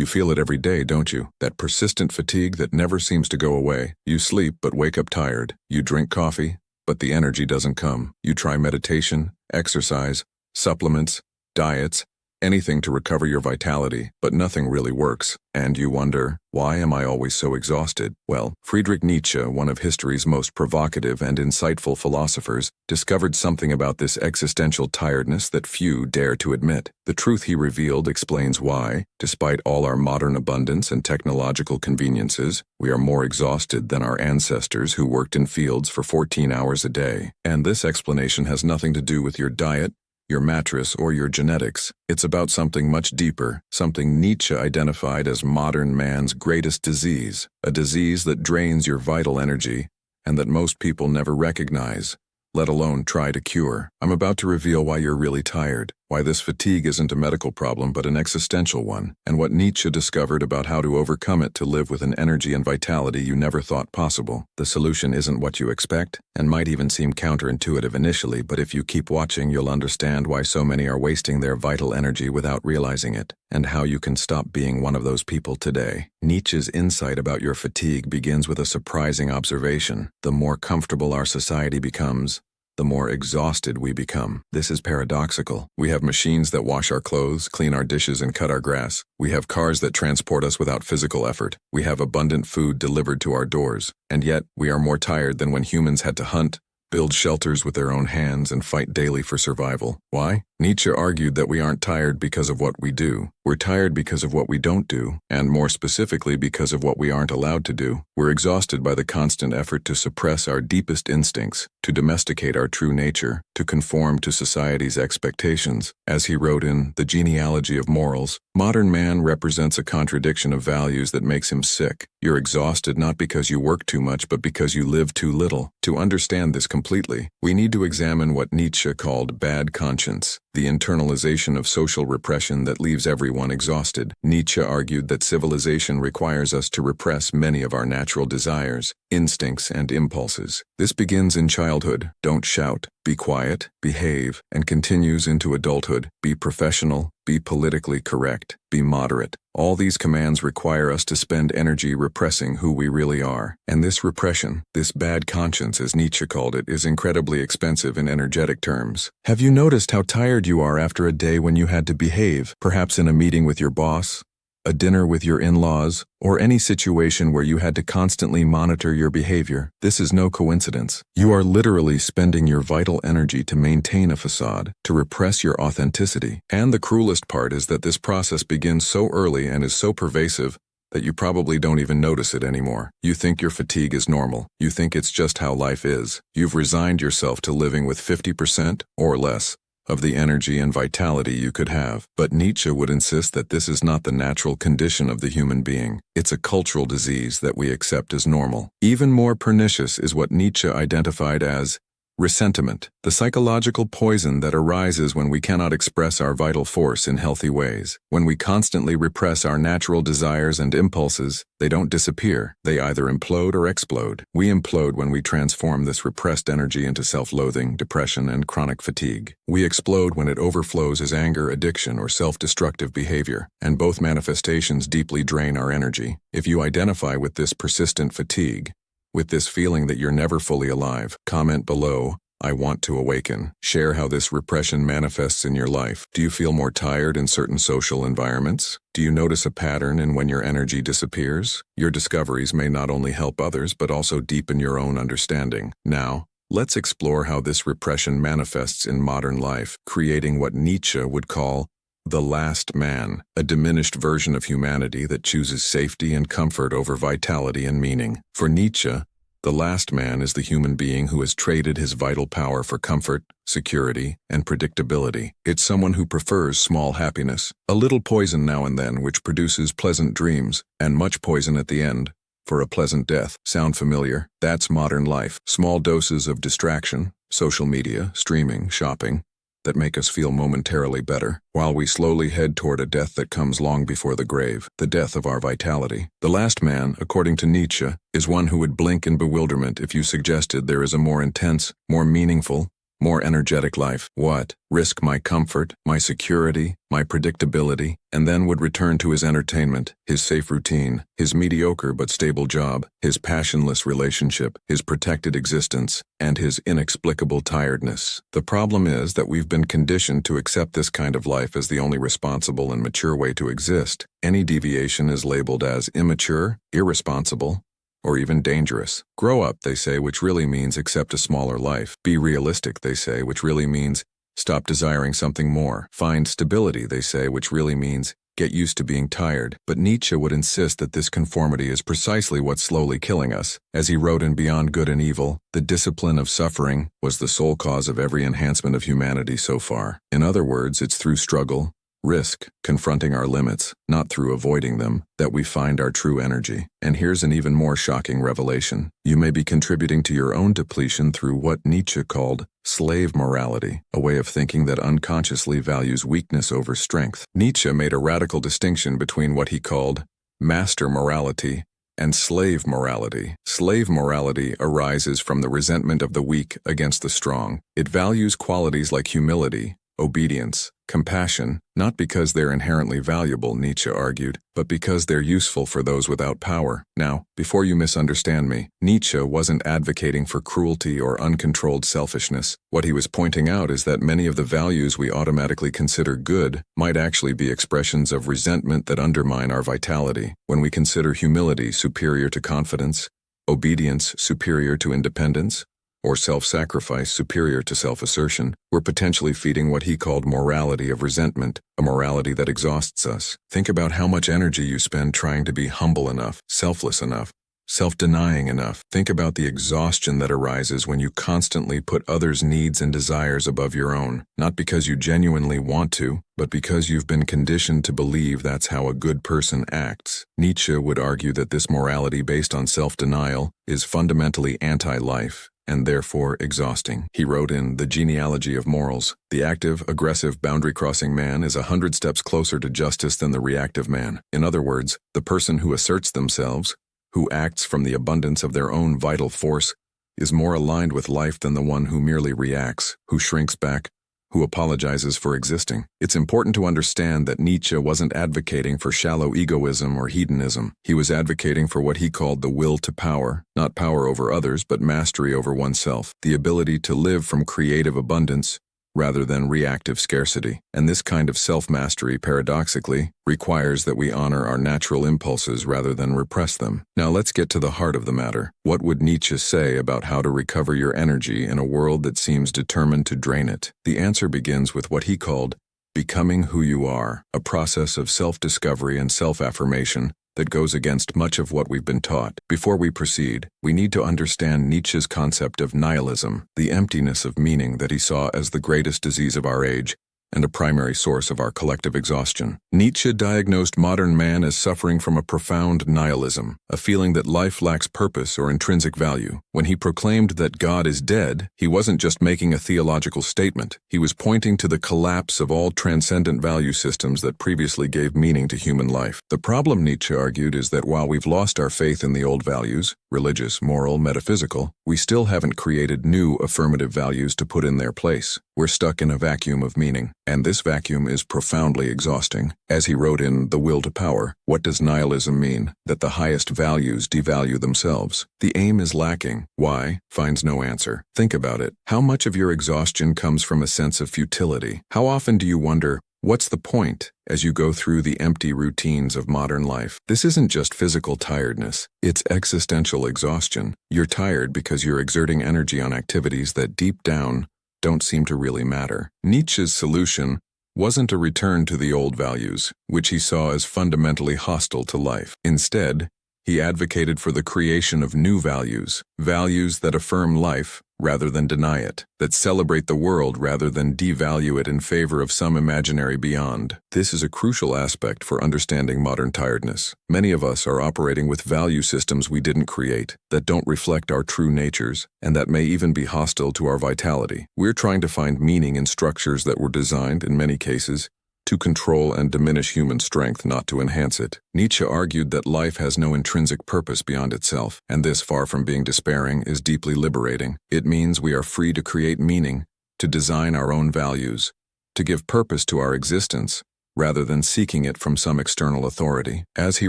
You feel it every day, don't you? That persistent fatigue that never seems to go away. You sleep but wake up tired. You drink coffee, but the energy doesn't come. You try meditation, exercise, supplements, diets, anything to recover your vitality, but nothing really works. And you wonder, why am I always so exhausted? Well, Friedrich Nietzsche, one of history's most provocative and insightful philosophers, discovered something about this existential tiredness that few dare to admit. The truth he revealed explains why, despite all our modern abundance and technological conveniences, we are more exhausted than our ancestors who worked in fields for 14 hours a day. And this explanation has nothing to do with your diet, your mattress, or your genetics. It's about something much deeper, something Nietzsche identified as modern man's greatest disease, a disease that drains your vital energy and that most people never recognize, let alone try to cure. I'm about to reveal why you're really tired, why this fatigue isn't a medical problem but an existential one, and what Nietzsche discovered about how to overcome it to live with an energy and vitality you never thought possible. The solution isn't what you expect, and might even seem counterintuitive initially, but if you keep watching, you'll understand why so many are wasting their vital energy without realizing it, and how you can stop being one of those people today. Nietzsche's insight about your fatigue begins with a surprising observation. The more comfortable our society becomes, the more exhausted we become. This is paradoxical. We have machines that wash our clothes, clean our dishes, and cut our grass. We have cars that transport us without physical effort. We have abundant food delivered to our doors. And yet, we are more tired than when humans had to hunt, build shelters with their own hands, and fight daily for survival. Why? Nietzsche argued that we aren't tired because of what we do. We're tired because of what we don't do, and more specifically because of what we aren't allowed to do. We're exhausted by the constant effort to suppress our deepest instincts, to domesticate our true nature, to conform to society's expectations. As he wrote in The Genealogy of Morals, modern man represents a contradiction of values that makes him sick. You're exhausted not because you work too much, but because you live too little. To understand this completely, we need to examine what Nietzsche called bad conscience, the internalization of social repression that leaves everyone exhausted. Nietzsche argued that civilization requires us to repress many of our natural desires, instincts, and impulses. This begins in childhood. Don't shout, be quiet, behave, and continues into adulthood. Be professional, be politically correct, be moderate. All these commands require us to spend energy repressing who we really are. And this repression, this bad conscience as Nietzsche called it, is incredibly expensive in energetic terms. Have you noticed how tired you are after a day when you had to behave, perhaps in a meeting with your boss, a dinner with your in-laws, or any situation where you had to constantly monitor your behavior? This is no coincidence. You are literally spending your vital energy to maintain a facade, to repress your authenticity. And the cruelest part is that this process begins so early and is so pervasive that you probably don't even notice it anymore. You think your fatigue is normal. You think it's just how life is. You've resigned yourself to living with 50% or less of the energy and vitality you could have. But Nietzsche would insist that this is not the natural condition of the human being. It's a cultural disease that we accept as normal. Even more pernicious is what Nietzsche identified as resentment, the psychological poison that arises when we cannot express our vital force in healthy ways. When we constantly repress our natural desires and impulses, they don't disappear. They either implode or explode. We implode when we transform this repressed energy into self-loathing, depression, and chronic fatigue. We explode when it overflows as anger, addiction, or self-destructive behavior, and both manifestations deeply drain our energy. If you identify with this persistent fatigue, with this feeling that you're never fully alive, comment below, I want to awaken. Share how this repression manifests in your life. Do you feel more tired in certain social environments? Do you notice a pattern in when your energy disappears? Your discoveries may not only help others, but also deepen your own understanding. Now, let's explore how this repression manifests in modern life, creating what Nietzsche would call the last man, a diminished version of humanity that chooses safety and comfort over vitality and meaning. For Nietzsche, the last man is the human being who has traded his vital power for comfort, security, and predictability. It's someone who prefers small happiness, a little poison now and then which produces pleasant dreams, and much poison at the end for a pleasant death. Sound familiar? That's modern life. Small doses of distraction, social media, streaming, shopping, that make us feel momentarily better, while we slowly head toward a death that comes long before the grave, the death of our vitality. The last man, according to Nietzsche, is one who would blink in bewilderment if you suggested there is a more intense, more meaningful, more energetic life. What? Risk my comfort, my security, my predictability, and then would return to his entertainment, his safe routine, his mediocre but stable job, his passionless relationship, his protected existence, and his inexplicable tiredness. The problem is that we've been conditioned to accept this kind of life as the only responsible and mature way to exist. Any deviation is labeled as immature, irresponsible, or even dangerous. Grow up, they say, which really means accept a smaller life. Be realistic, they say, which really means stop desiring something more. Find stability, they say, which really means get used to being tired. But Nietzsche would insist that this conformity is precisely what's slowly killing us. As he wrote in Beyond Good and Evil, the discipline of suffering was the sole cause of every enhancement of humanity so far. In other words, it's through struggle, risk, confronting our limits, not through avoiding them, that we find our true energy. And here's an even more shocking revelation. You may be contributing to your own depletion through what Nietzsche called slave morality, a way of thinking that unconsciously values weakness over strength. Nietzsche made a radical distinction between what he called master morality and slave morality. Slave morality arises from the resentment of the weak against the strong. It values qualities like humility, obedience, compassion, not because they're inherently valuable, Nietzsche argued, but because they're useful for those without power. Now, before you misunderstand me, Nietzsche wasn't advocating for cruelty or uncontrolled selfishness. What he was pointing out is that many of the values we automatically consider good might actually be expressions of resentment that undermine our vitality. When we consider humility superior to confidence, obedience superior to independence, or self-sacrifice superior to self-assertion, we're potentially feeding what he called morality of resentment, a morality that exhausts us. Think about how much energy you spend trying to be humble enough, selfless enough, self-denying enough. Think about the exhaustion that arises when you constantly put others' needs and desires above your own, not because you genuinely want to, but because you've been conditioned to believe that's how a good person acts. Nietzsche would argue that this morality based on self-denial is fundamentally anti-life, and therefore exhausting. He wrote in The Genealogy of Morals, "The active, aggressive, boundary-crossing man is 100 steps closer to justice than the reactive man." In other words, the person who asserts themselves, who acts from the abundance of their own vital force, is more aligned with life than the one who merely reacts, who shrinks back, who apologizes for existing. It's important to understand that Nietzsche wasn't advocating for shallow egoism or hedonism. He was advocating for what he called the will to power, not power over others, but mastery over oneself, the ability to live from creative abundance rather than reactive scarcity. And this kind of self-mastery, paradoxically, requires that we honor our natural impulses rather than repress them. Now let's get to the heart of the matter. What would Nietzsche say about how to recover your energy in a world that seems determined to drain it? The answer begins with what he called becoming who you are, a process of self-discovery and self-affirmation that goes against much of what we've been taught. Before we proceed, we need to understand Nietzsche's concept of nihilism, the emptiness of meaning that he saw as the greatest disease of our age and a primary source of our collective exhaustion. Nietzsche diagnosed modern man as suffering from a profound nihilism, a feeling that life lacks purpose or intrinsic value. When he proclaimed that God is dead, he wasn't just making a theological statement. He was pointing to the collapse of all transcendent value systems that previously gave meaning to human life. The problem, Nietzsche argued, is that while we've lost our faith in the old values, religious, moral, metaphysical, we still haven't created new affirmative values to put in their place. We're stuck in a vacuum of meaning, and this vacuum is profoundly exhausting. As he wrote in The Will to Power, what does nihilism mean? That the highest values devalue themselves. The aim is lacking. Why? Finds no answer. Think about it. How much of your exhaustion comes from a sense of futility? How often do you wonder, what's the point, as you go through the empty routines of modern life? This isn't just physical tiredness, it's existential exhaustion. You're tired because you're exerting energy on activities that deep down don't seem to really matter. Nietzsche's solution wasn't a return to the old values, which he saw as fundamentally hostile to life. Instead, he advocated for the creation of new values, values that affirm life rather than deny it, that celebrate the world rather than devalue it in favor of some imaginary beyond. This is a crucial aspect for understanding modern tiredness. Many of us are operating with value systems we didn't create, that don't reflect our true natures, and that may even be hostile to our vitality. We're trying to find meaning in structures that were designed, in many cases, to control and diminish human strength, not to enhance it. Nietzsche argued that life has no intrinsic purpose beyond itself, and this, far from being despairing, is deeply liberating. It means we are free to create meaning, to design our own values, to give purpose to our existence, rather than seeking it from some external authority. As he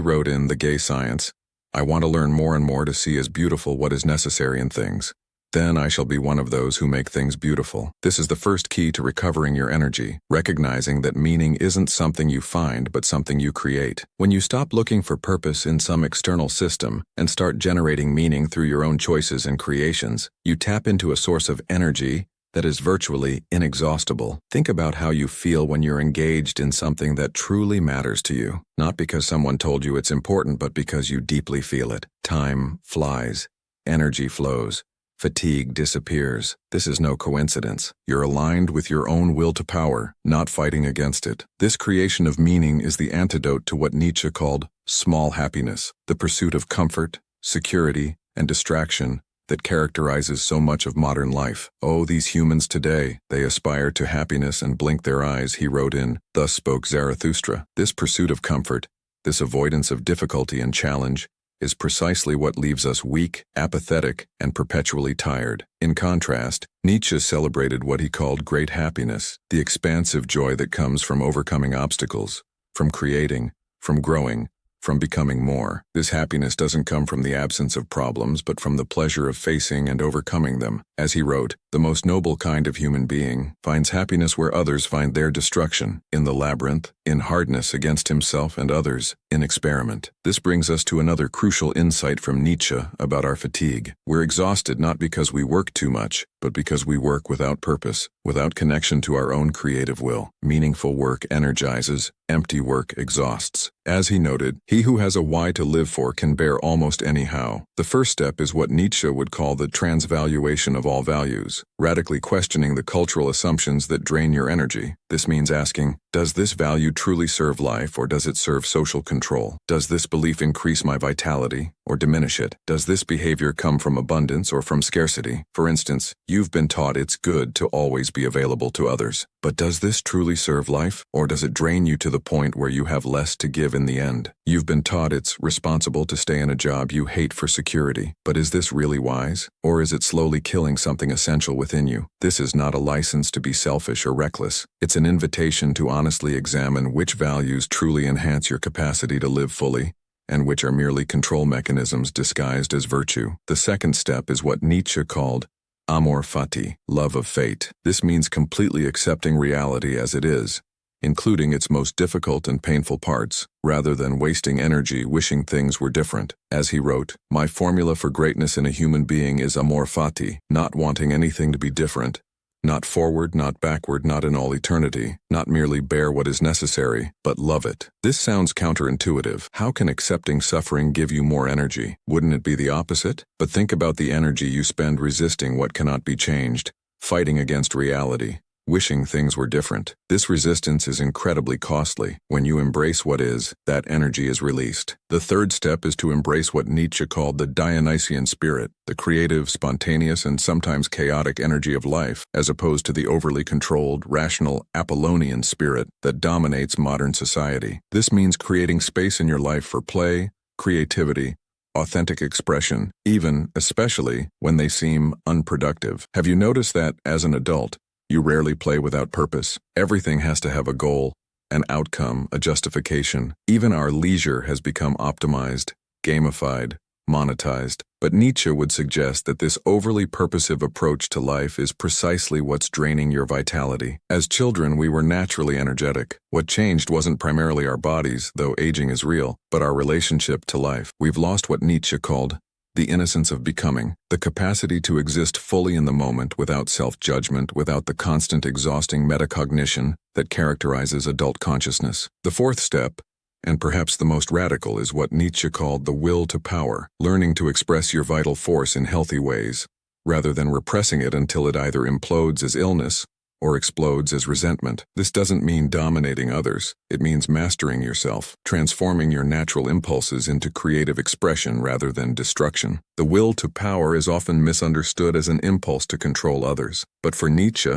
wrote in The Gay Science, I want to learn more and more to see as beautiful what is necessary in things. Then I shall be one of those who make things beautiful. This is the first key to recovering your energy, recognizing that meaning isn't something you find but something you create. When you stop looking for purpose in some external system and start generating meaning through your own choices and creations, you tap into a source of energy that is virtually inexhaustible. Think about how you feel when you're engaged in something that truly matters to you, not because someone told you it's important but because you deeply feel it. Time flies, energy flows. Fatigue disappears. This is no coincidence. You're aligned with your own will to power, not fighting against it. This creation of meaning is the antidote to what Nietzsche called small happiness, the pursuit of comfort, security, and distraction that characterizes so much of modern life. Oh, these humans today, they aspire to happiness and blink their eyes, he wrote in Thus Spoke Zarathustra. This pursuit of comfort, this avoidance of difficulty and challenge, is precisely what leaves us weak, apathetic, and perpetually tired. In contrast, Nietzsche celebrated what he called great happiness, the expansive joy that comes from overcoming obstacles, from creating, from growing, from becoming more. This happiness doesn't come from the absence of problems, but from the pleasure of facing and overcoming them. As he wrote, the most noble kind of human being finds happiness where others find their destruction, in the labyrinth, in hardness against himself and others, in experiment. This brings us to another crucial insight from Nietzsche about our fatigue. We're exhausted not because we work too much, but because we work without purpose, without connection to our own creative will. Meaningful work energizes, empty work exhausts. As he noted, he who has a why to live for can bear almost any how. The first step is what Nietzsche would call the transvaluation of all values, radically questioning the cultural assumptions that drain your energy. This means asking, does this value truly serve life, or does it serve social control? Does this belief increase my vitality or diminish it? Does this behavior come from abundance or from scarcity? For instance, you've been taught it's good to always be available to others. But does this truly serve life, or does it drain you to the point where you have less to give in the end? You've been taught it's responsible to stay in a job you hate for security. But is this really wise? Or is it slowly killing something essential within you? This is not a license to be selfish or reckless. It's an invitation to honestly examine which values truly enhance your capacity to live fully, and which are merely control mechanisms disguised as virtue. The second step is what Nietzsche called amor fati, love of fate. This means completely accepting reality as it is, including its most difficult and painful parts, rather than wasting energy wishing things were different. As he wrote, my formula for greatness in a human being is amor fati, not wanting anything to be different, not forward, not backward, not in all eternity, not merely bear what is necessary, but love it. This sounds counterintuitive. How can accepting suffering give you more energy? Wouldn't it be the opposite? But think about the energy you spend resisting what cannot be changed, fighting against reality, wishing things were different. This resistance is incredibly costly. When you embrace what is, that energy is released. The third step is to embrace what Nietzsche called the Dionysian spirit, the creative, spontaneous, and sometimes chaotic energy of life, as opposed to the overly controlled, rational, Apollonian spirit that dominates modern society. This means creating space in your life for play, creativity, authentic expression, even, especially, when they seem unproductive. Have you noticed that, as an adult, you rarely play without purpose? Everything has to have a goal, an outcome, a justification. Even our leisure has become optimized, gamified, monetized. But Nietzsche would suggest that this overly purposive approach to life is precisely what's draining your vitality. As children, we were naturally energetic. What changed wasn't primarily our bodies, though aging is real, but our relationship to life. We've lost what Nietzsche called the innocence of becoming, the capacity to exist fully in the moment without self-judgment, without the constant exhausting metacognition that characterizes adult consciousness. The fourth step, and perhaps the most radical, is what Nietzsche called the will to power, learning to express your vital force in healthy ways, rather than repressing it until it either implodes as illness or explodes as resentment. This doesn't mean dominating others. It means mastering yourself, transforming your natural impulses into creative expression rather than destruction. The will to power is often misunderstood as an impulse to control others. But for Nietzsche,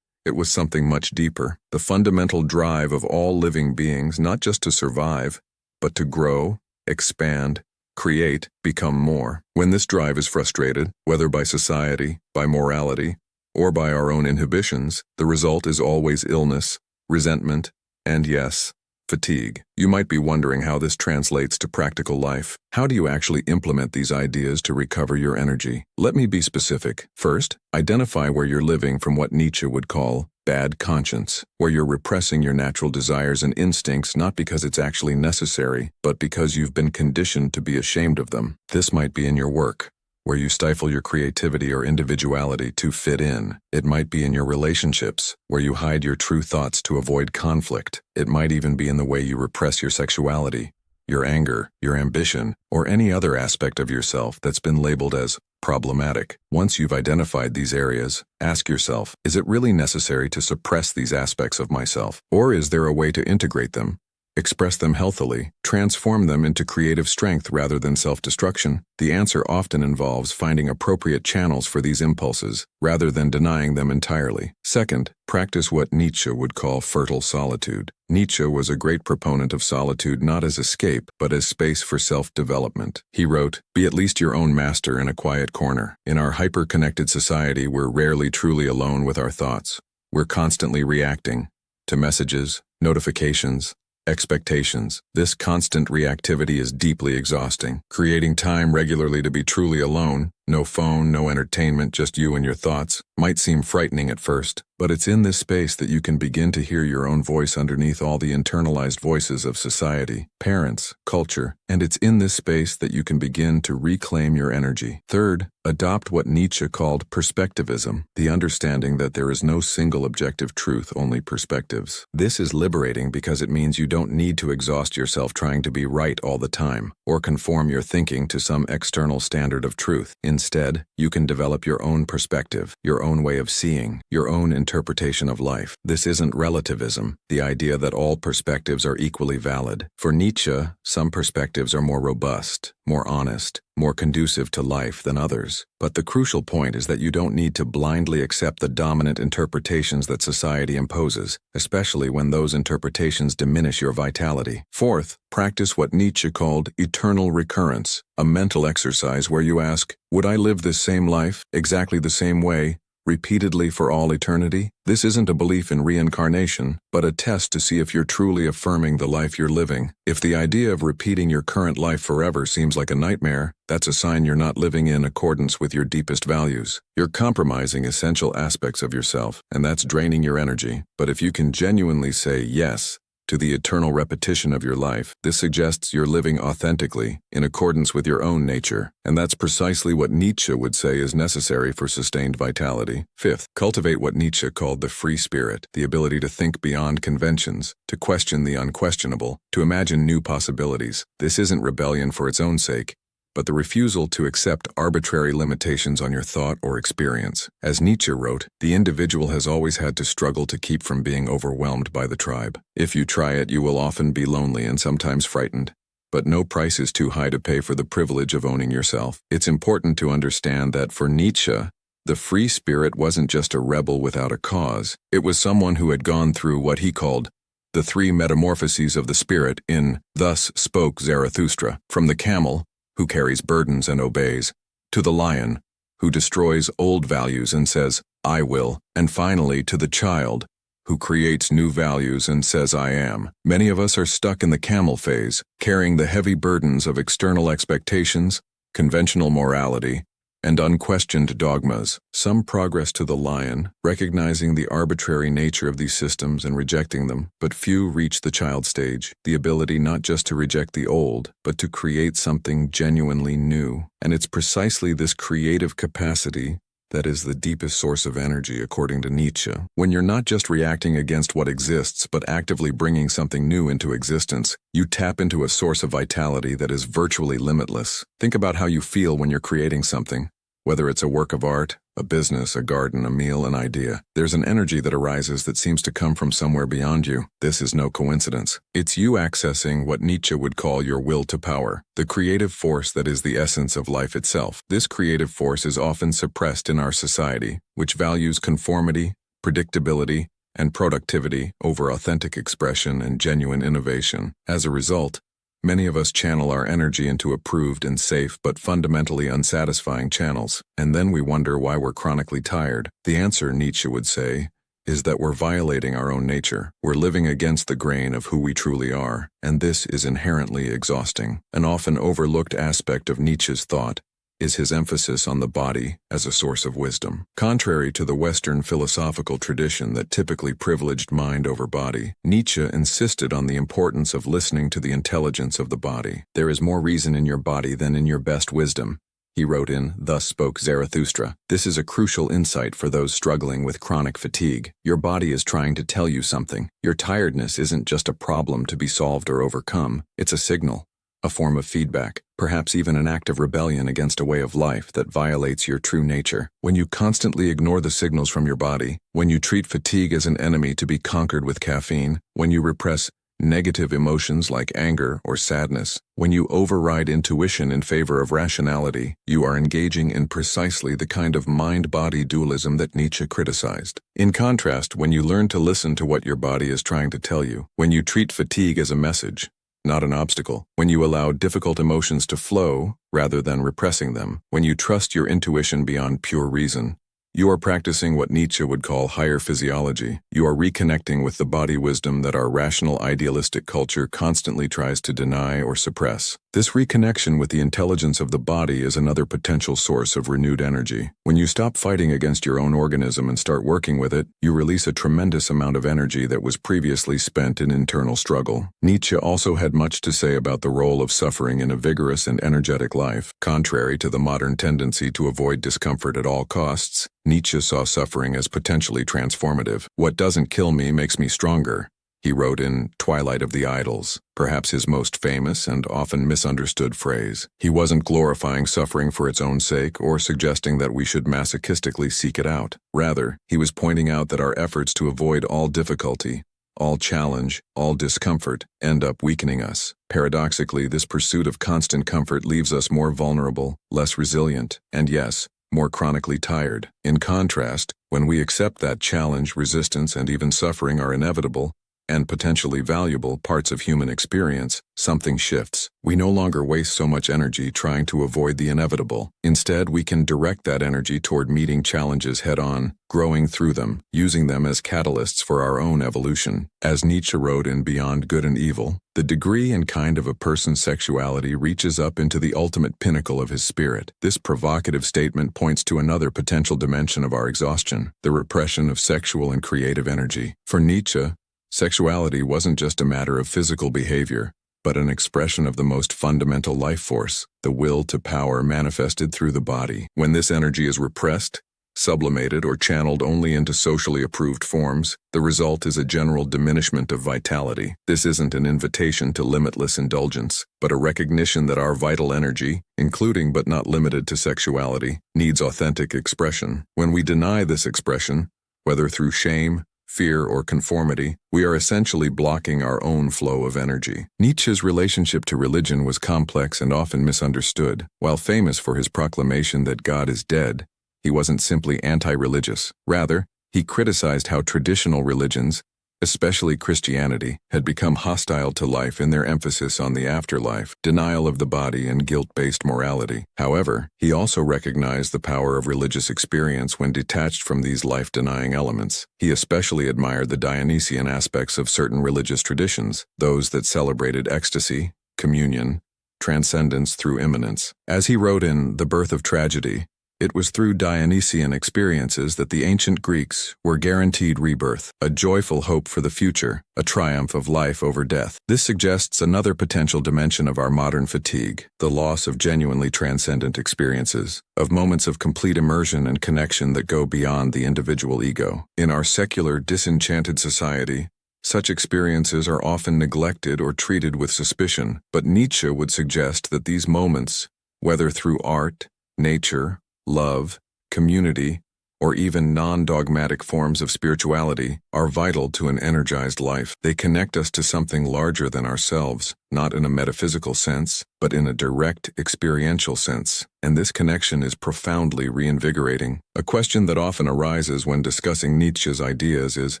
it was something much deeper. The fundamental drive of all living beings, not just to survive, but to grow, expand, create, become more. When this drive is frustrated, whether by society, by morality, or by our own inhibitions, the result is always illness, resentment, and yes, fatigue. You might be wondering how this translates to practical life. How do you actually implement these ideas to recover your energy? Let me be specific. First, identify where you're living from what Nietzsche would call bad conscience, where you're repressing your natural desires and instincts not because it's actually necessary, but because you've been conditioned to be ashamed of them. This might be in your work, where you stifle your creativity or individuality to fit in. It might be in your relationships, where you hide your true thoughts to avoid conflict. It might even be in the way you repress your sexuality, your anger, your ambition, or any other aspect of yourself that's been labeled as problematic. Once you've identified these areas, ask yourself, is it really necessary to suppress these aspects of myself? Or is there a way to integrate them? Express them healthily, transform them into creative strength rather than self-destruction? The answer often involves finding appropriate channels for these impulses, rather than denying them entirely. Second, practice what Nietzsche would call fertile solitude. Nietzsche was a great proponent of solitude not as escape, but as space for self-development. He wrote, "Be at least your own master in a quiet corner." In our hyper-connected society, we're rarely truly alone with our thoughts. We're constantly reacting to messages, notifications, expectations. This constant reactivity is deeply exhausting. Creating time regularly to be truly alone, no phone, no entertainment, just you and your thoughts, might seem frightening at first, but it's in this space that you can begin to hear your own voice underneath all the internalized voices of society, parents, culture, and it's in this space that you can begin to reclaim your energy. Third, adopt what Nietzsche called perspectivism, the understanding that there is no single objective truth, only perspectives. This is liberating because it means you don't need to exhaust yourself trying to be right all the time, or conform your thinking to some external standard of truth. Instead, you can develop your own perspective, your own way of seeing, your own interpretation of life. This isn't relativism, the idea that all perspectives are equally valid. For Nietzsche, some perspectives are more robust, more honest, more conducive to life than others. But the crucial point is that you don't need to blindly accept the dominant interpretations that society imposes, especially when those interpretations diminish your vitality. Fourth, practice what Nietzsche called eternal recurrence, a mental exercise where you ask, would I live this same life, exactly the same way, repeatedly for all eternity? This isn't a belief in reincarnation, but a test to see if you're truly affirming the life you're living. If the idea of repeating your current life forever seems like a nightmare, that's a sign you're not living in accordance with your deepest values. You're compromising essential aspects of yourself, and that's draining your energy. But if you can genuinely say yes to the eternal repetition of your life, this suggests you're living authentically, in accordance with your own nature, and that's precisely what Nietzsche would say is necessary for sustained vitality. Fifth, cultivate what Nietzsche called the free spirit, the ability to think beyond conventions, to question the unquestionable, to imagine new possibilities. This isn't rebellion for its own sake, but the refusal to accept arbitrary limitations on your thought or experience. As Nietzsche wrote, the individual has always had to struggle to keep from being overwhelmed by the tribe. If you try it, you will often be lonely and sometimes frightened. But no price is too high to pay for the privilege of owning yourself. It's important to understand that for Nietzsche, the free spirit wasn't just a rebel without a cause. It was someone who had gone through what he called the three metamorphoses of the spirit in Thus Spoke Zarathustra, from the camel, who carries burdens and obeys, to the lion, who destroys old values and says, I will, and finally to the child, who creates new values and says, I am. Many of us are stuck in the camel phase, carrying the heavy burdens of external expectations, conventional morality, and unquestioned dogmas. Some progress to the lion, recognizing the arbitrary nature of these systems and rejecting them, but few reach the child stage, the ability not just to reject the old, but to create something genuinely new. And it's precisely this creative capacity that is the deepest source of energy, according to Nietzsche. When you're not just reacting against what exists, but actively bringing something new into existence, you tap into a source of vitality that is virtually limitless. Think about how you feel when you're creating something. Whether it's a work of art, a business, a garden, a meal, an idea, there's an energy that arises that seems to come from somewhere beyond you. This is no coincidence. It's you accessing what Nietzsche would call your will to power, the creative force that is the essence of life itself. This creative force is often suppressed in our society, which values conformity, predictability, and productivity over authentic expression and genuine innovation. As a result, Many of us channel our energy into approved and safe but fundamentally unsatisfying channels, and then we wonder why we're chronically tired. The answer, Nietzsche would say, is that we're violating our own nature. We're living against the grain of who we truly are, and this is inherently exhausting. An often overlooked aspect of Nietzsche's thought is his emphasis on the body as a source of wisdom. Contrary to the Western philosophical tradition that typically privileged mind over body, Nietzsche insisted on the importance of listening to the intelligence of the body. There is more reason in your body than in your best wisdom, he wrote in Thus Spoke Zarathustra. This is a crucial insight for those struggling with chronic fatigue. Your body is trying to tell you something. Your tiredness isn't just a problem to be solved or overcome, it's a signal, a form of feedback, perhaps even an act of rebellion against a way of life that violates your true nature. When you constantly ignore the signals from your body, when you treat fatigue as an enemy to be conquered with caffeine, when you repress negative emotions like anger or sadness, when you override intuition in favor of rationality, you are engaging in precisely the kind of mind-body dualism that Nietzsche criticized. In contrast, when you learn to listen to what your body is trying to tell you, when you treat fatigue as a message, not an obstacle, when you allow difficult emotions to flow rather than repressing them, when you trust your intuition beyond pure reason, you are practicing what Nietzsche would call higher physiology. You are reconnecting with the body wisdom that our rational idealistic culture constantly tries to deny or suppress. This reconnection with the intelligence of the body is another potential source of renewed energy. When you stop fighting against your own organism and start working with it, you release a tremendous amount of energy that was previously spent in internal struggle. Nietzsche also had much to say about the role of suffering in a vigorous and energetic life. Contrary to the modern tendency to avoid discomfort at all costs, Nietzsche saw suffering as potentially transformative. What doesn't kill me makes me stronger, he wrote in Twilight of the Idols, perhaps his most famous and often misunderstood phrase. He wasn't glorifying suffering for its own sake or suggesting that we should masochistically seek it out. Rather, he was pointing out that our efforts to avoid all difficulty, all challenge, all discomfort, end up weakening us. Paradoxically, this pursuit of constant comfort leaves us more vulnerable, less resilient, and yes, more chronically tired. In contrast, when we accept that challenge, resistance, and even suffering are inevitable and potentially valuable parts of human experience, something shifts. We no longer waste so much energy trying to avoid the inevitable. Instead, we can direct that energy toward meeting challenges head-on, growing through them, using them as catalysts for our own evolution. As Nietzsche wrote in Beyond Good and Evil, the degree and kind of a person's sexuality reaches up into the ultimate pinnacle of his spirit. This provocative statement points to another potential dimension of our exhaustion, the repression of sexual and creative energy. For Nietzsche, sexuality wasn't just a matter of physical behavior, but an expression of the most fundamental life force, the will to power manifested through the body. When this energy is repressed, sublimated, or channeled only into socially approved forms, the result is a general diminishment of vitality. This isn't an invitation to limitless indulgence, but a recognition that our vital energy, including but not limited to sexuality, needs authentic expression. When we deny this expression, whether through shame, fear, or conformity, we are essentially blocking our own flow of energy. Nietzsche's relationship to religion was complex and often misunderstood. While famous for his proclamation that God is dead, he wasn't simply anti-religious. Rather, he criticized how traditional religions, especially Christianity, had become hostile to life in their emphasis on the afterlife, denial of the body, and guilt-based morality. However, he also recognized the power of religious experience when detached from these life-denying elements. He especially admired the Dionysian aspects of certain religious traditions, those that celebrated ecstasy, communion, transcendence through immanence. As he wrote in The Birth of Tragedy, it was through Dionysian experiences that the ancient Greeks were guaranteed rebirth, a joyful hope for the future, a triumph of life over death. This suggests another potential dimension of our modern fatigue, the loss of genuinely transcendent experiences, of moments of complete immersion and connection that go beyond the individual ego. In our secular, disenchanted society, such experiences are often neglected or treated with suspicion, but Nietzsche would suggest that these moments, whether through art, nature, love, community, or even non-dogmatic forms of spirituality, are vital to an energized life. They connect us to something larger than ourselves, not in a metaphysical sense, but in a direct experiential sense. And this connection is profoundly reinvigorating. A question that often arises when discussing Nietzsche's ideas is,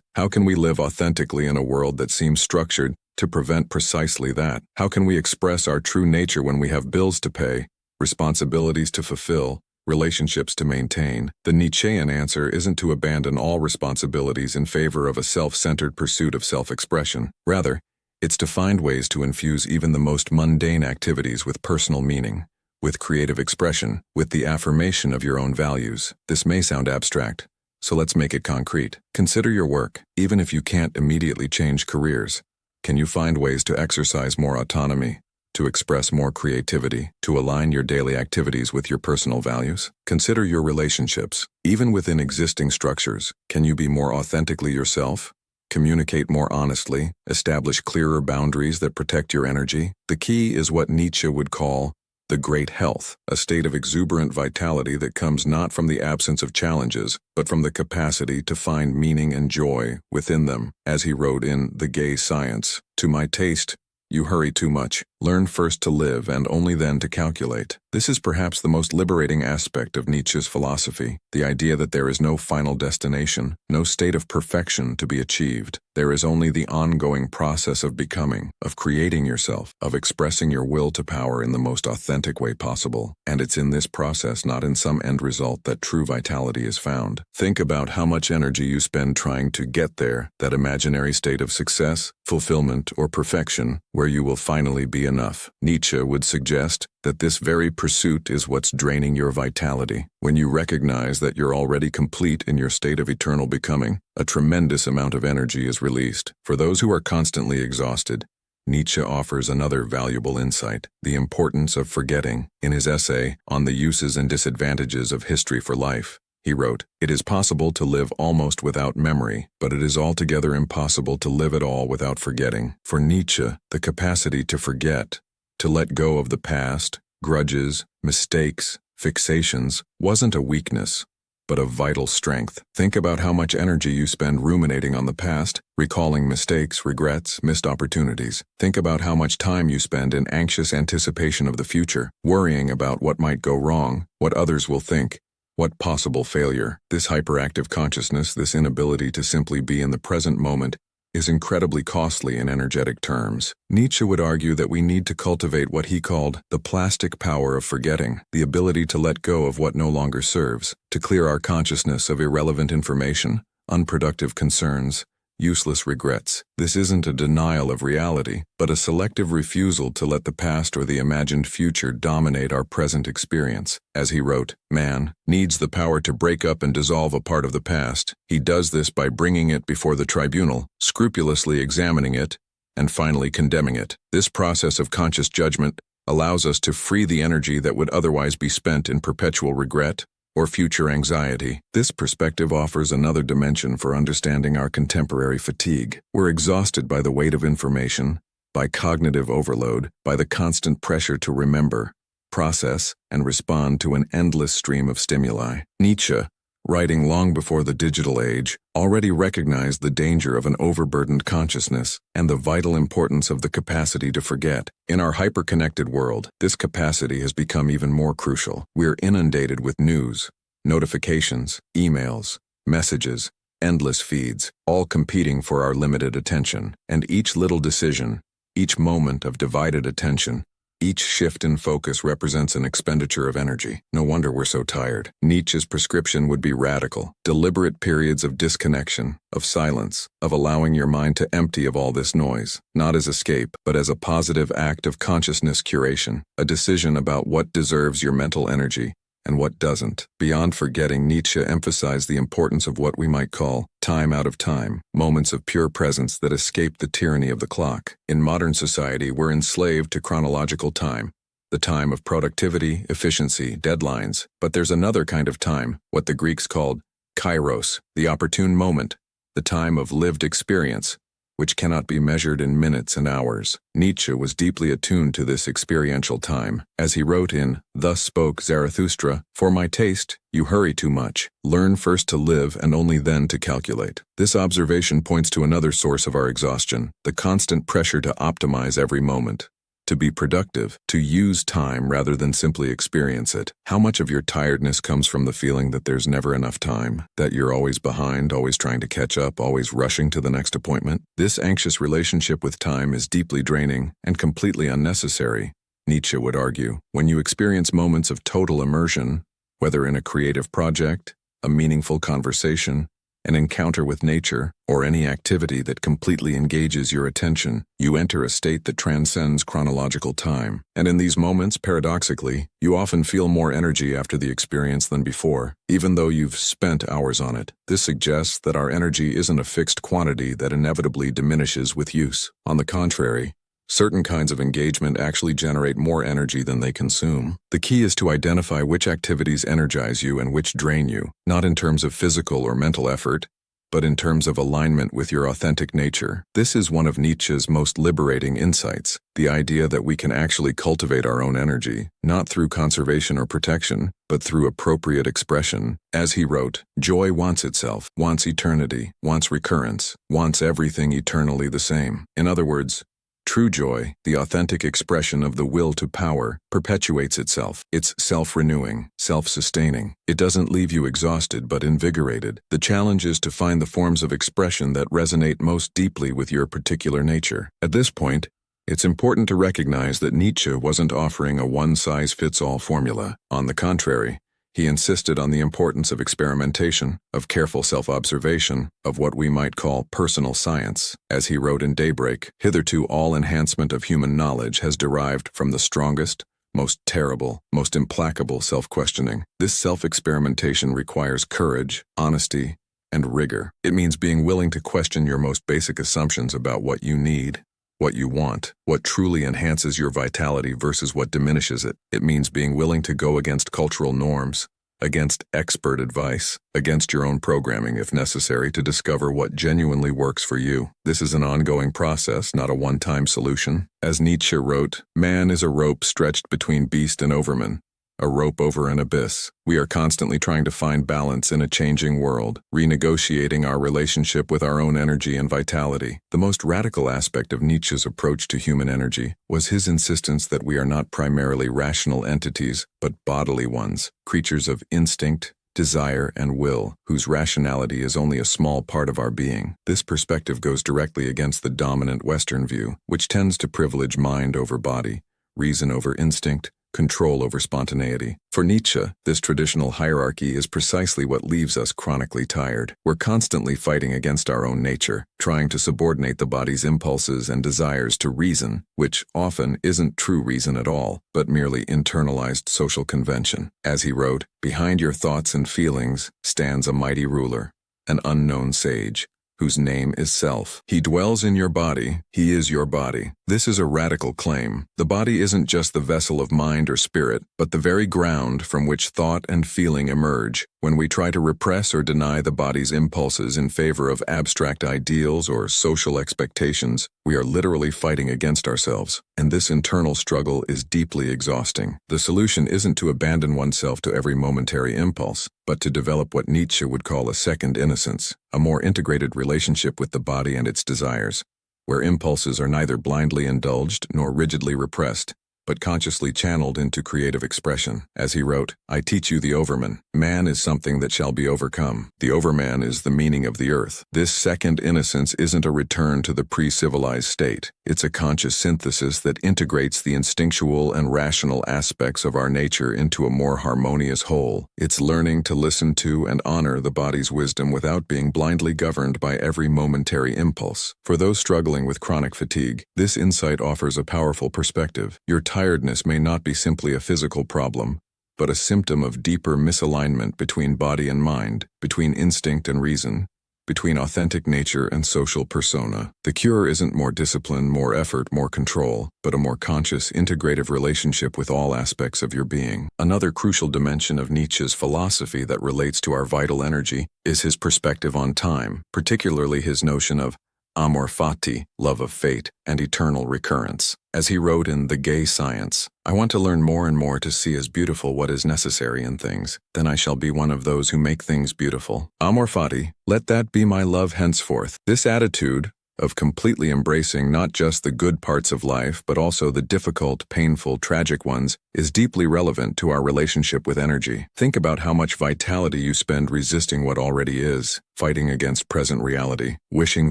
how can we live authentically in a world that seems structured, to prevent precisely that. How can we express our true nature when we have bills to pay, responsibilities to fulfill, relationships to maintain? The Nietzschean answer isn't to abandon all responsibilities in favor of a self-centered pursuit of self-expression. Rather, it's to find ways to infuse even the most mundane activities with personal meaning, with creative expression, with the affirmation of your own values. This may sound abstract, so let's make it concrete. Consider your work. Even if you can't immediately change careers, can you find ways to exercise more autonomy, to express more creativity, to align your daily activities with your personal values? Consider your relationships. Even within existing structures, can you be more authentically yourself? Communicate more honestly, establish clearer boundaries that protect your energy? The key is what Nietzsche would call the great health, a state of exuberant vitality that comes not from the absence of challenges, but from the capacity to find meaning and joy within them. As he wrote in The Gay Science, "To my taste, you hurry too much. Learn first to live and only then to calculate." This is perhaps the most liberating aspect of Nietzsche's philosophy, the idea that there is no final destination, no state of perfection to be achieved. There is only the ongoing process of becoming, of creating yourself, of expressing your will to power in the most authentic way possible. And it's in this process, not in some end result, that true vitality is found. Think about how much energy you spend trying to get there, that imaginary state of success, fulfillment, or perfection, where you will finally be enough. Nietzsche would suggest that this very pursuit is what's draining your vitality. When you recognize that you're already complete in your state of eternal becoming, a tremendous amount of energy is released. For those who are constantly exhausted, Nietzsche offers another valuable insight: the importance of forgetting. In his essay on the uses and disadvantages of history for life, he wrote, "It is possible to live almost without memory, but it is altogether impossible to live at all without forgetting." For Nietzsche, the capacity to forget, to let go of the past, grudges, mistakes, fixations, wasn't a weakness, but a vital strength. Think about how much energy you spend ruminating on the past, recalling mistakes, regrets, missed opportunities. Think about how much time you spend in anxious anticipation of the future, worrying about what might go wrong, what others will think, what possible failure. This hyperactive consciousness, this inability to simply be in the present moment, is incredibly costly in energetic terms. Nietzsche would argue that we need to cultivate what he called the plastic power of forgetting, the ability to let go of what no longer serves, to clear our consciousness of irrelevant information, unproductive concerns, useless regrets. This isn't a denial of reality, but a selective refusal to let the past or the imagined future dominate our present experience. As he wrote, "Man needs the power to break up and dissolve a part of the past. He does this by bringing it before the tribunal, scrupulously examining it, and finally condemning it. This process of conscious judgment allows us to free the energy that would otherwise be spent in perpetual regret or future anxiety." This perspective offers another dimension for understanding our contemporary fatigue. We're exhausted by the weight of information, by cognitive overload, by the constant pressure to remember, process, and respond to an endless stream of stimuli. Nietzsche, writing long before the digital age, already recognized the danger of an overburdened consciousness and the vital importance of the capacity to forget. In our hyper-connected world, this capacity has become even more crucial. We're inundated with news, notifications, emails, messages, endless feeds, all competing for our limited attention. And each little decision, each moment of divided attention, each shift in focus represents an expenditure of energy. No wonder we're so tired. Nietzsche's prescription would be radical: deliberate periods of disconnection, of silence, of allowing your mind to empty of all this noise, not as escape, but as a positive act of consciousness curation, a decision about what deserves your mental energy and what doesn't. Beyond forgetting, Nietzsche emphasized the importance of what we might call time out of time, moments of pure presence that escape the tyranny of the clock. In modern society, we're enslaved to chronological time, the time of productivity, efficiency, deadlines. But there's another kind of time, what the Greeks called kairos, the opportune moment, the time of lived experience, which cannot be measured in minutes and hours. Nietzsche was deeply attuned to this experiential time. As he wrote in Thus Spoke Zarathustra, "For my taste, you hurry too much. Learn first to live and only then to calculate." This observation points to another source of our exhaustion, the constant pressure to optimize every moment, to be productive, to use time rather than simply experience it. How much of your tiredness comes from the feeling that there's never enough time, that you're always behind, always trying to catch up, always rushing to the next appointment? This anxious relationship with time is deeply draining and completely unnecessary, Nietzsche would argue. When you experience moments of total immersion, whether in a creative project, a meaningful conversation, an encounter with nature, or any activity that completely engages your attention, you enter a state that transcends chronological time. And in these moments, paradoxically, you often feel more energy after the experience than before, even though you've spent hours on it. This suggests that our energy isn't a fixed quantity that inevitably diminishes with use. On the contrary, certain kinds of engagement actually generate more energy than they consume. The key is to identify which activities energize you and which drain you, not in terms of physical or mental effort, but in terms of alignment with your authentic nature. This is one of Nietzsche's most liberating insights, the idea that we can actually cultivate our own energy, not through conservation or protection, but through appropriate expression. As he wrote, "Joy wants itself, wants eternity, wants recurrence, wants everything eternally the same." In other words, true joy, the authentic expression of the will to power, perpetuates itself. It's self-renewing, self-sustaining. It doesn't leave you exhausted but invigorated. The challenge is to find the forms of expression that resonate most deeply with your particular nature. At this point, it's important to recognize that Nietzsche wasn't offering a one-size-fits-all formula. On the contrary, he insisted on the importance of experimentation, of careful self-observation, of what we might call personal science. As he wrote in Daybreak, "Hitherto all enhancement of human knowledge has derived from the strongest, most terrible, most implacable self-questioning. This self-experimentation requires courage, honesty, and rigor. It means being willing to question your most basic assumptions about what you need, what you want, what truly enhances your vitality versus what diminishes it. It means being willing to go against cultural norms, against expert advice, against your own programming if necessary to discover what genuinely works for you. This is an ongoing process, not a one-time solution. As Nietzsche wrote, "Man is a rope stretched between beast and overman, a rope over an abyss." We are constantly trying to find balance in a changing world, renegotiating our relationship with our own energy and vitality. The most radical aspect of Nietzsche's approach to human energy was his insistence that we are not primarily rational entities, but bodily ones, creatures of instinct, desire, and will, whose rationality is only a small part of our being. This perspective goes directly against the dominant Western view, which tends to privilege mind over body, reason over instinct, control over spontaneity. For Nietzsche, this traditional hierarchy is precisely what leaves us chronically tired. We're constantly fighting against our own nature, trying to subordinate the body's impulses and desires to reason, which often isn't true reason at all, but merely internalized social convention. As he wrote, "Behind your thoughts and feelings stands a mighty ruler, an unknown sage, whose name is self. He dwells in your body, he is your body." This is a radical claim. The body isn't just the vessel of mind or spirit, but the very ground from which thought and feeling emerge. When we try to repress or deny the body's impulses in favor of abstract ideals or social expectations, we are literally fighting against ourselves, and this internal struggle is deeply exhausting. The solution isn't to abandon oneself to every momentary impulse, but to develop what Nietzsche would call a second innocence, a more integrated relationship with the body and its desires, where impulses are neither blindly indulged nor rigidly repressed, but consciously channeled into creative expression. As he wrote, "I teach you the overman. Man is something that shall be overcome. The overman is the meaning of the earth." This second innocence isn't a return to the pre-civilized state. It's a conscious synthesis that integrates the instinctual and rational aspects of our nature into a more harmonious whole. It's learning to listen to and honor the body's wisdom without being blindly governed by every momentary impulse. For those struggling with chronic fatigue, this insight offers a powerful perspective. Your tiredness may not be simply a physical problem, but a symptom of deeper misalignment between body and mind, between instinct and reason, between authentic nature and social persona. The cure isn't more discipline, more effort, more control, but a more conscious, integrative relationship with all aspects of your being. Another crucial dimension of Nietzsche's philosophy that relates to our vital energy is his perspective on time, particularly his notion of amor fati, love of fate, and eternal recurrence. As he wrote in The Gay Science, "I want to learn more and more to see as beautiful what is necessary in things. Then I shall be one of those who make things beautiful. Amor fati, let that be my love henceforth." This attitude, of completely embracing not just the good parts of life but also the difficult, painful, tragic ones, is deeply relevant to our relationship with energy. Think about how much vitality you spend resisting what already is, fighting against present reality, wishing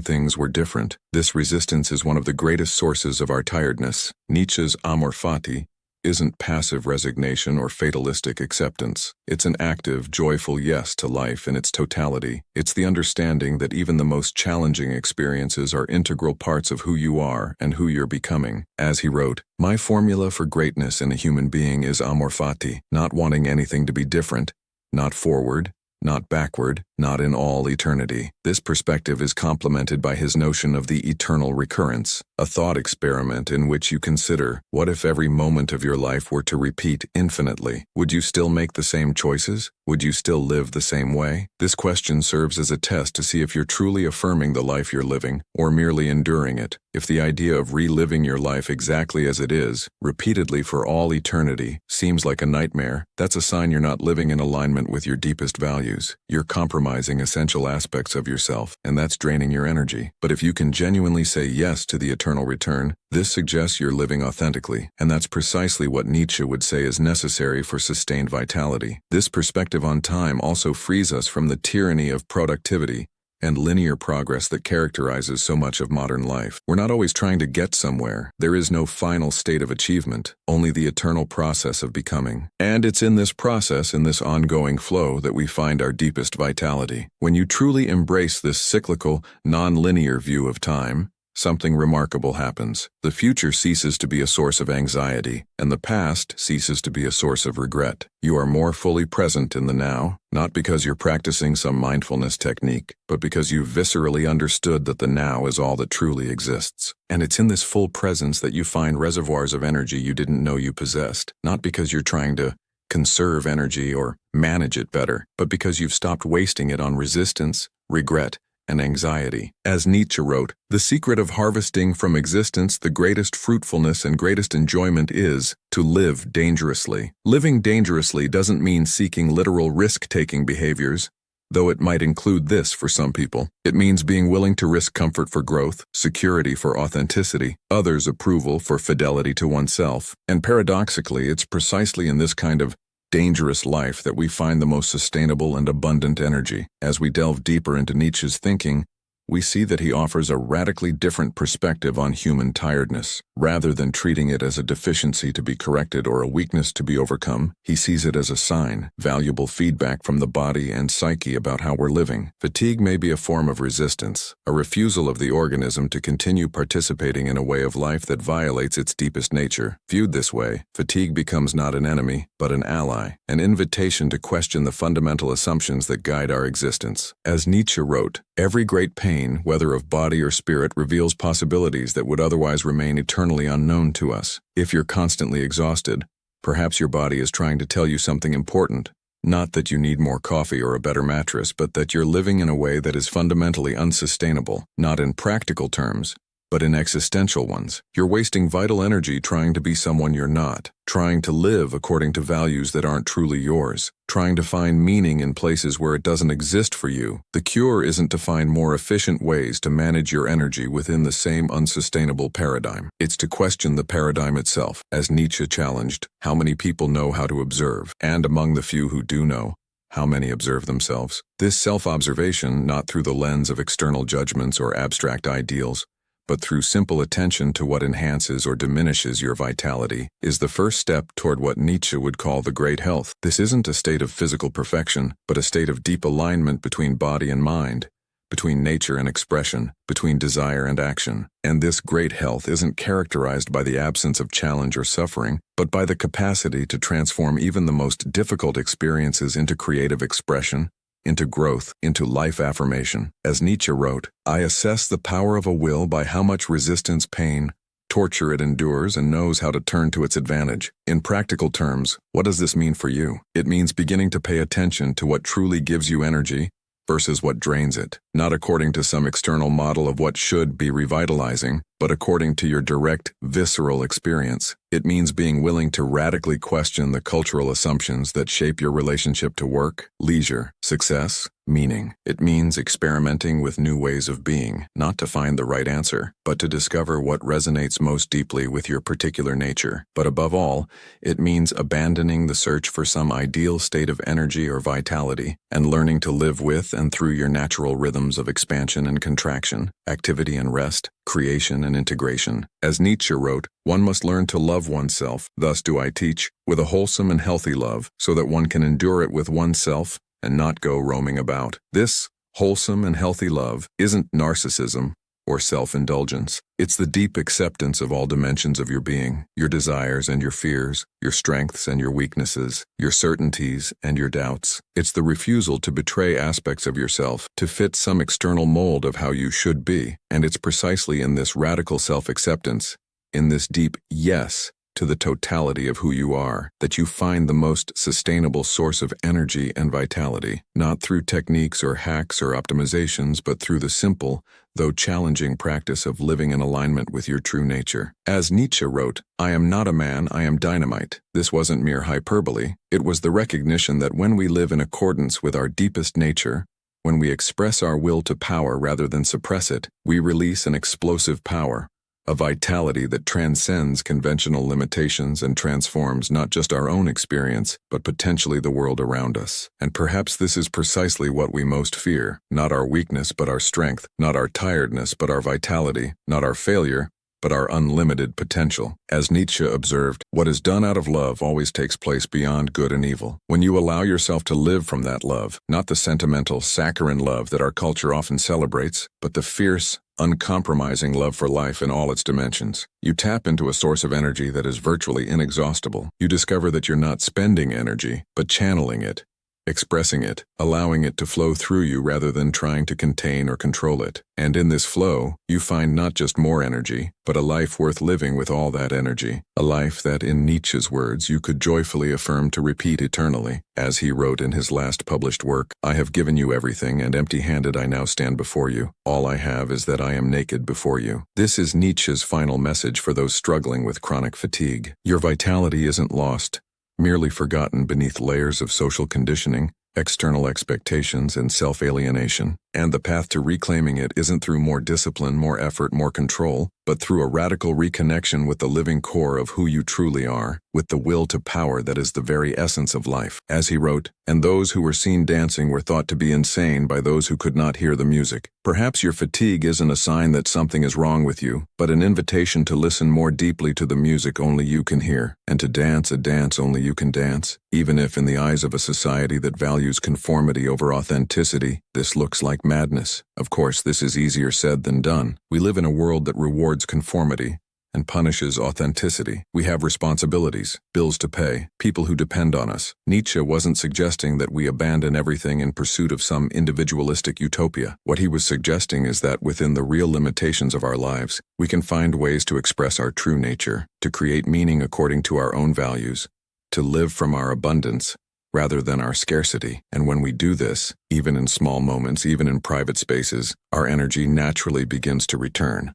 things were different. This resistance is one of the greatest sources of our tiredness. Nietzsche's amor fati isn't passive resignation or fatalistic acceptance. It's an active, joyful yes to life in its totality. It's the understanding that even the most challenging experiences are integral parts of who you are and who you're becoming. As he wrote, "My formula for greatness in a human being is amor fati, not wanting anything to be different, not forward, not backward, not in all eternity." This perspective is complemented by his notion of the eternal recurrence, a thought experiment in which you consider, what if every moment of your life were to repeat infinitely? Would you still make the same choices? Would you still live the same way? This question serves as a test to see if you're truly affirming the life you're living, or merely enduring it. If the idea of reliving your life exactly as it is, repeatedly for all eternity, seems like a nightmare, that's a sign you're not living in alignment with your deepest values. You're compromising essential aspects of yourself, and that's draining your energy. But if you can genuinely say yes to the eternal return, this suggests you're living authentically, and that's precisely what Nietzsche would say is necessary for sustained vitality. This perspective on time also frees us from the tyranny of productivity and linear progress that characterizes so much of modern life. We're not always trying to get somewhere. There is no final state of achievement, only the eternal process of becoming. And it's in this process, in this ongoing flow, that we find our deepest vitality. When you truly embrace this cyclical, non-linear view of time, something remarkable happens. The future ceases to be a source of anxiety, and the past ceases to be a source of regret. You are more fully present in the now, not because you're practicing some mindfulness technique, but because you've viscerally understood that the now is all that truly exists. And it's in this full presence that you find reservoirs of energy you didn't know you possessed, not because you're trying to conserve energy or manage it better, but because you've stopped wasting it on resistance, regret, and anxiety. As Nietzsche wrote, "The secret of harvesting from existence the greatest fruitfulness and greatest enjoyment is to live dangerously." Living dangerously doesn't mean seeking literal risk-taking behaviors, though it might include this for some people. It means being willing to risk comfort for growth, security for authenticity, others' approval for fidelity to oneself. And paradoxically, it's precisely in this kind of dangerous life that we find the most sustainable and abundant energy. As we delve deeper into Nietzsche's thinking, we see that he offers a radically different perspective on human tiredness. Rather than treating it as a deficiency to be corrected or a weakness to be overcome, he sees it as a sign, valuable feedback from the body and psyche about how we're living. Fatigue may be a form of resistance, a refusal of the organism to continue participating in a way of life that violates its deepest nature. Viewed this way, fatigue becomes not an enemy, but an ally, an invitation to question the fundamental assumptions that guide our existence. As Nietzsche wrote, "Every great pain, whether of body or spirit, reveals possibilities that would otherwise remain eternally unknown to us." If you're constantly exhausted, perhaps your body is trying to tell you something important. Not that you need more coffee or a better mattress, but that you're living in a way that is fundamentally unsustainable, not in practical terms, but in existential ones. You're wasting vital energy trying to be someone you're not, trying to live according to values that aren't truly yours, trying to find meaning in places where it doesn't exist for you. The cure isn't to find more efficient ways to manage your energy within the same unsustainable paradigm. It's to question the paradigm itself. As Nietzsche challenged, how many people know how to observe? And among the few who do know, how many observe themselves? This self-observation, not through the lens of external judgments or abstract ideals, but through simple attention to what enhances or diminishes your vitality, is the first step toward what Nietzsche would call the great health. This isn't a state of physical perfection, but a state of deep alignment between body and mind, between nature and expression, between desire and action. And this great health isn't characterized by the absence of challenge or suffering, but by the capacity to transform even the most difficult experiences into creative expression, into growth, into life affirmation. As Nietzsche wrote, "I assess the power of a will by how much resistance, pain, torture it endures and knows how to turn to its advantage." In practical terms, what does this mean for you? It means beginning to pay attention to what truly gives you energy versus what drains it, not according to some external model of what should be revitalizing, but but according to your direct, visceral experience. It means being willing to radically question the cultural assumptions that shape your relationship to work, leisure, success, meaning. It means experimenting with new ways of being, not to find the right answer, but to discover what resonates most deeply with your particular nature. But above all, it means abandoning the search for some ideal state of energy or vitality, and learning to live with and through your natural rhythms of expansion and contraction, activity and rest, creation and integration. As Nietzsche wrote, one must learn to love oneself, thus do I teach, with a wholesome and healthy love, so that one can endure it with oneself and not go roaming about. This wholesome and healthy love isn't narcissism or self-indulgence. It's the deep acceptance of all dimensions of your being, your desires and your fears, your strengths and your weaknesses, your certainties and your doubts. It's the refusal to betray aspects of yourself to fit some external mold of how you should be. And it's precisely in this radical self-acceptance, in this deep yes to the totality of who you are, that you find the most sustainable source of energy and vitality, not through techniques or hacks or optimizations, but through the simple, though challenging practice of living in alignment with your true nature. As Nietzsche wrote, "I am not a man, I am dynamite." This wasn't mere hyperbole. It was the recognition that when we live in accordance with our deepest nature, when we express our will to power rather than suppress it, we release an explosive power, a vitality that transcends conventional limitations and transforms not just our own experience, but potentially the world around us. And perhaps this is precisely what we most fear, not our weakness but our strength, not our tiredness but our vitality, not our failure, but our unlimited potential. As Nietzsche observed, what is done out of love always takes place beyond good and evil. When you allow yourself to live from that love, not the sentimental, saccharine love that our culture often celebrates, but the fierce, uncompromising love for life in all its dimensions, you tap into a source of energy that is virtually inexhaustible. You discover that you're not spending energy, but channeling it, expressing it, allowing it to flow through you rather than trying to contain or control it. And in this flow, you find not just more energy, but a life worth living with all that energy. A life that, in Nietzsche's words, you could joyfully affirm to repeat eternally. As he wrote in his last published work, "I have given you everything, and empty-handed I now stand before you. All I have is that I am naked before you." This is Nietzsche's final message for those struggling with chronic fatigue. Your vitality isn't lost, merely forgotten beneath layers of social conditioning, external expectations, and self-alienation. And the path to reclaiming it isn't through more discipline, more effort, more control, but through a radical reconnection with the living core of who you truly are, with the will to power that is the very essence of life. As he wrote, "And those who were seen dancing were thought to be insane by those who could not hear the music." Perhaps your fatigue isn't a sign that something is wrong with you, but an invitation to listen more deeply to the music only you can hear, and to dance a dance only you can dance, even if in the eyes of a society that values conformity over authenticity, this looks like madness. Of course, this is easier said than done. We live in a world that rewards conformity and punishes authenticity. We have responsibilities, bills to pay, people who depend on us. Nietzsche wasn't suggesting that we abandon everything in pursuit of some individualistic utopia. What he was suggesting is that within the real limitations of our lives, we can find ways to express our true nature, to create meaning according to our own values, to live from our abundance rather than our scarcity. And when we do this, even in small moments, even in private spaces, our energy naturally begins to return.